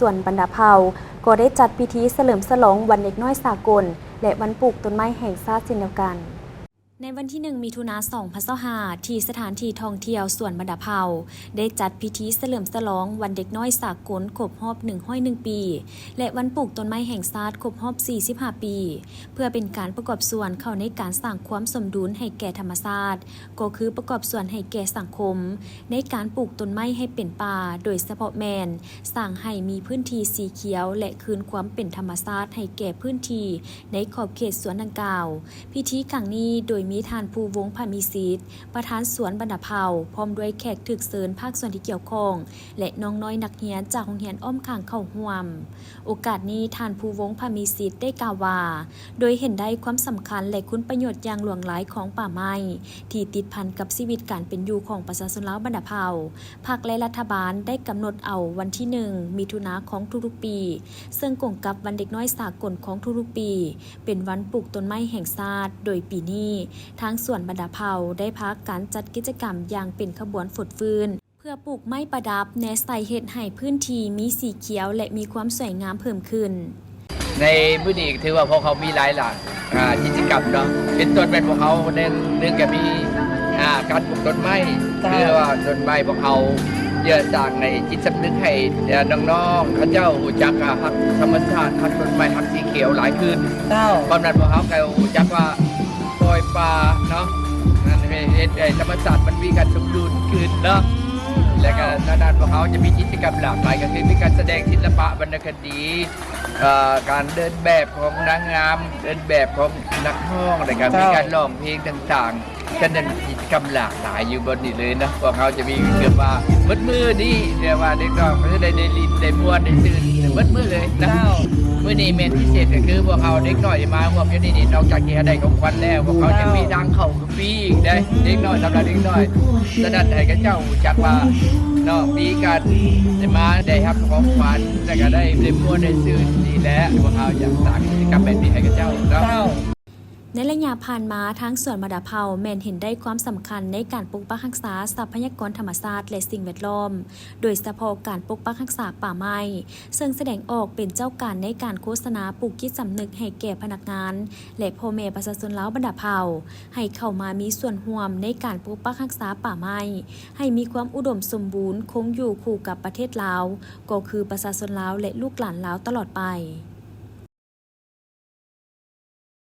ส่วนบรรดาเผ่าก็ได้จัดพิธีเฉลิมฉลองวันเด็กน้อยสากลและวันปลูกต้นไม้แห่งชาติเช่นเดียวกันในวันที่1 มิถุนายน 2025ที่สถานที่ท่องเที่ยวสวนบรรดาเผ่าได้จัดพิธีเฉลิมฉลองวันเด็กน้อยสากลครบรอบ101 ปีและวันปลูกต้นไม้แห่งชาติครบรอบ45 ปีเพื่อเป็นการประกอบส่วนเข้าในการสร้างความสมดุลให้แก่ธรรมชาติก็คือประกอบส่วนให้แก่สังคมในการปลูกต้นไม้ให้เป็นป่าโดยเฉพาะแมนสร้างให้มีพื้นที่สีเขียวและคืนความเป็นธรรมชาติให้แก่พื้นที่ในขอบเขตสวนดังกล่าวพิธีครั้งนี้โดยมีท่านผู้วงศ์พามีสิทธิ์ประธานสวนบรรดาเผ่าพร้อมด้วยแขกถึกเชิญภาคส่วนที่เกี่ยวข้องและน้องน้อยนักเรียนจากโรงเรียนอ้อมข้างเข้าร่วมโอกาสนี้ท่านผู้วงศ์พามีสิทธิ์ได้กล่าวว่าโดยเห็นได้ความสำคัญและคุณประโยชน์อย่างหลวงหลายของป่าไม้ที่ติดพันกับชีวิตการเป็นอยู่ของประชาชนลาวบรรดาเผ่าพรรคและรัฐบาลได้กำหนดเอาวันที่1 มิถุนายนของทุกๆปีซึ่งกงกับวันเด็กน้อยสากลของทุกๆปีเป็นวันปลูกต้นไม้แห่งชาติโดยปีนี้ทั้งส่วนบรรดาเผ่าได้พาการจัดกิจกรรมอย่างเป็นขบวนฝดฟื้นเพื่อปลูกไม้ประดับแนสไตเฮ็ดให้พื้นที่มีสีเขียวและมีความสวยงามเพิ่มขึ้นในพื้นที่ถือว่าพวกเขามีหลายหลักกิจกรรมเนาะเป็นต้นเป็นพวกเขาในเรื่องกับมีการปลูกต้นไม้เพื่อว่าต้นไม้พวกเขาเยอะจากในจิตสำนึกให้น้องๆเขาเจ้าหูจักฮักธรรมชาติฮักต้นไม้ฮักสีเขียวหลายขึ้นความนั้นพวกเขาก็หูจักว่าปล่อยปลาเนาะธรรมชาติมันมีการสมดุลขึ้นเนาะและก็ด้านพวกเขาจะมีกิจกรรมหลากหลายก็คือมีการแสดงศิลปะวรรณคดีการเดินแบบของนางงามเดินแบบของนักร้องและก็มีการร้องเพลงต่างๆฉะนั้นกิจกรรมหลากหลายอยู่บนนี้เลยนะพวกเขาจะมีเกือบว่ามืดนี่เรียกว่าเด็กน้องเขาจะได้ลิ้นได้ม้วนได้ตื่นมืดเลยนะมื้อนี้เมนพิเศษก็คือพวกเขาเด็กน้อยมาร่วมอยู่นี่นอกจากที่ได้ของขวัญแล้วพวกเขาจะมีทางเข้าฟรีได้เด็กน้อยสำหรับเด็กน้อยฉะนั้นให้กับเจ้าจักว่าเนาะมีการได้มาได้รับของขวัญแล้วก็ได้ม้วนได้ตื่นนี่แหละพวกเขาอยากสร้างกิจกรรมแบบนี้ให้กับเจ้าเนาะในระยะผ่านมาทั้งส่วนบรรดาเผ่าแมนเห็นได้ความสำคัญในการปกปักรักษาทรัพยากรธรรมชาติและสิ่งแวดล้อมโดยเฉพาะการปกปักรักษาป่าไม้ซึ่งแสดงออกเป็นเจ้าการในการโฆษณาปลูกจิตสำนึกให้แก่พนักงานและพ่อแม่ประชาชนลาวบรรดาเผ่าให้เข้ามามีส่วนร่วมในการปกปักรักษาป่าไม้ให้มีความอุดมสมบูรณ์คงอยู่คู่กับประเทศลาวก็คือประชาชนลาวและลูกหลานลาวตลอดไป